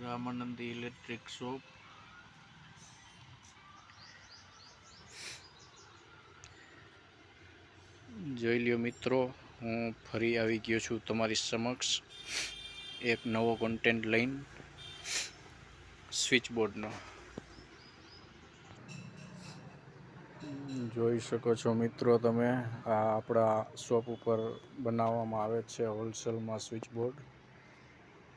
Ramanandi electric shop. જોઈ લ્યો મિત્રો, હું ફરી આવી ગયો છું તમારી સમક્ષ એક નવો કોન્ટેન્ટ લઈને સ્વિચ બોર્ડનો. જોઈ શકો છો મિત્રો તમે, આ આપણા શોપ ઉપર બનાવવામાં આવે છે હોલસેલમાં સ્વિચ બોર્ડ.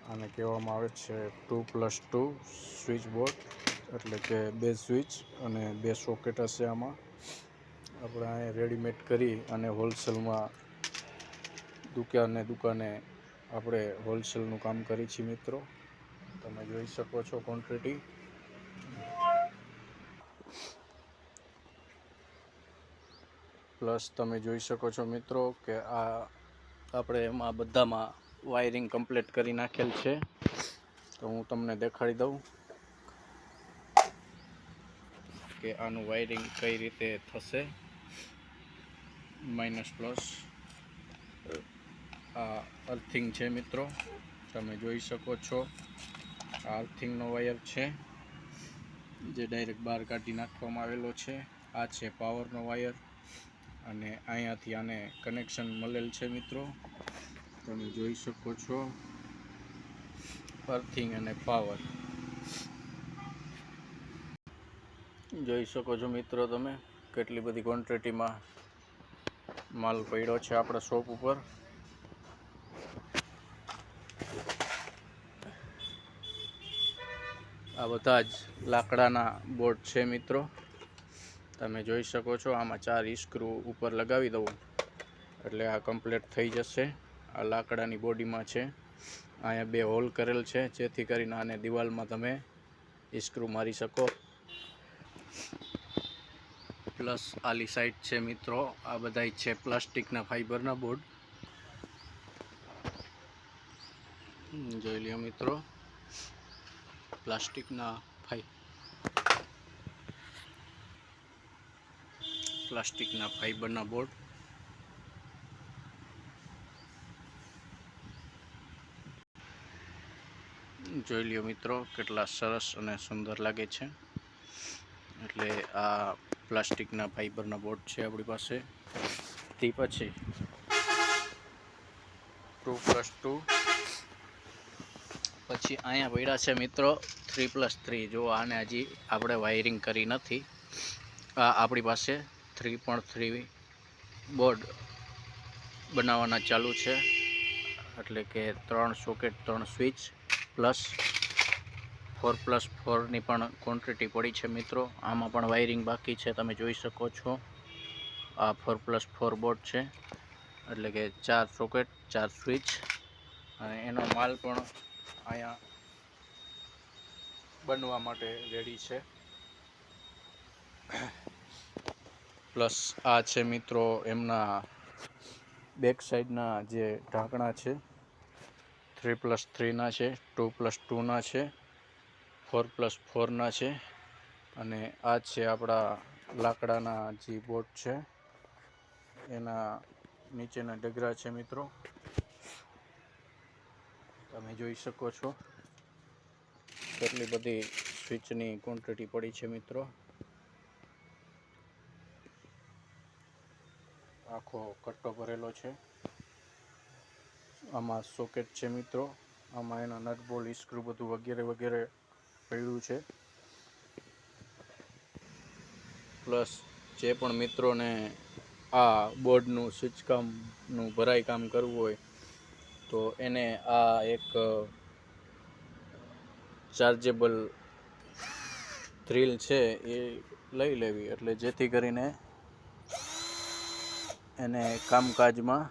આને કહેવામાં આવે છે 2+2 સ્વિચ બોર્ડ, એટલે કે 2 સ્વિચ અને 2 સોકેટ હશે. આમાં આપણે અહીં રેડીમેડ કરી અને હોલસેલમાં દુકાને આપણે હોલસેલનું કામ કરીએ છીએ મિત્રો. તમે જોઈ શકો છો ક્વોન્ટિટી. પ્લસ તમે જોઈ શકો છો મિત્રો કે આ આપણે એમાં બધામાં વાયરિંગ કમ્પ્લીટ કરી નાખેલ છે. તો હું તમને દેખાડી દઉં કે આનું વાયરિંગ કઈ રીતે થશે. માઇનસ પ્લસ આ અર્થિંગ છે મિત્રો, તમે જોઈ શકો છો. આ અર્થિંગનો વાયર છે જે ડાયરેક્ટ બહાર કાઢી નાખવામાં આવેલો છે. આ છે પાવરનો વાયર અને અહીંયાથી આને કનેક્શન મળેલ છે મિત્રો. તમે જોઈ શકો છો અર્થિંગ અને પાવર. જોઈ શકો છો મિત્રો તમે કેટલી બધી ક્વોન્ટિટીમાં માલ પડ્યો છે આપણા શોપ ઉપર. આ બધા જ લાકડાના બોર્ડ છે મિત્રો, તમે જોઈ શકો છો. આમાં 4 સ્ક્રૂ ઉપર લગાવી દઉં એટલે આ કમ્પ્લીટ થઈ જશે. આ લાકડાની બોડીમાં છે. અહીંયા 2 હોલ કરેલ છે જેથી કરીને આને દિવાલમાં તમે સ્ક્રૂ મારી શકો. પ્લસ આલી સાઈડ છે મિત્રો, આ બધા છે પ્લાસ્ટિકના ફાઈબરના બોર્ડ. જોઈ લ્યો મિત્રો, પ્લાસ્ટિકના ફાઈબરના બોર્ડ. જોઈ લ્યો મિત્રો કેટલા સરસ અને સુંદર લાગે છે. એટલે આ પ્લાસ્ટિકના ફાઈબરના બોર્ડ છે આપણી પાસે. તે પછી 2+2 પછી અહીંયા પડ્યા છે મિત્રો 3+3. જો આને હજી આપણે વાયરિંગ કરી નથી. આ આપણી પાસે 3.3 બોર્ડ બનાવવાના ચાલુ છે, એટલે કે 3 સોકેટ 3 સ્વિચ પ્લસ 4+4ની પણ ક્વોન્ટિટી પડી છે મિત્રો. આમાં પણ વાયરિંગ બાકી છે, તમે જોઈ શકો છો. આ 4+4 બોર્ડ છે, એટલે કે 4 સોકેટ 4 સ્વિચ અને એનો માલ પણ અહીંયા બનવા માટે રેડી છે. પ્લસ આ છે મિત્રો એમના બેક સાઈડના જે ઢાંકણા છે, 3+3ના છે, 2+2ના છે, 4+4ના છે. અને આ છે આપણા લાકડાના જે બોર્ડ છે એના નીચેના ડગરા છે મિત્રો, તમે જોઈ શકો છો. કેટલી બધી સ્વિચની ક્વોન્ટિટી પડી છે મિત્રો. આખો કટ્ટો ભરેલો છે. આમાં સોકેટ છે મિત્રો, આમાં એના નટ બોલ્ટ સ્ક્રૂ બધું વગેરે પડ્યું છે. પ્લસ જે પણ મિત્રોને આ બોર્ડનું સ્વિચકામનું ભરાઈ કામ કરવું હોય તો એને આ એક ચાર્જેબલ ડ્રીલ છે એ લઈ લેવી, એટલે જેથી કરીને એને કામકાજમાં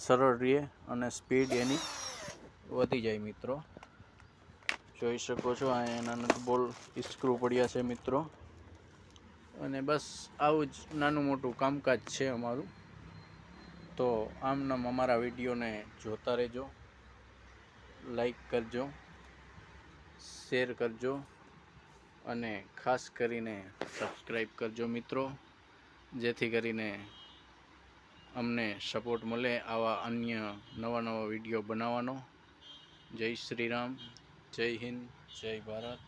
સરળ રહે અને સ્પીડ એની વધી જાય મિત્રો. જોઈ શકો છો આ એના નટ બોલ્ટ સ્ક્રૂ પડ્યા છે મિત્રો. અને બસ આવું જ નાનું મોટું કામકાજ છે અમારું. તો આમનામ અમારા વિડીયોને જોતા રહેજો, લાઈક કરજો, શેર કરજો અને ખાસ કરીને સબસ્ક્રાઈબ કરજો મિત્રો, જેથી કરીને અમને સપોર્ટ મળે આવા અન્ય નવા વિડીયો બનાવવાનો. જય શ્રી રામ, જય હિન્દ, જય ભારત.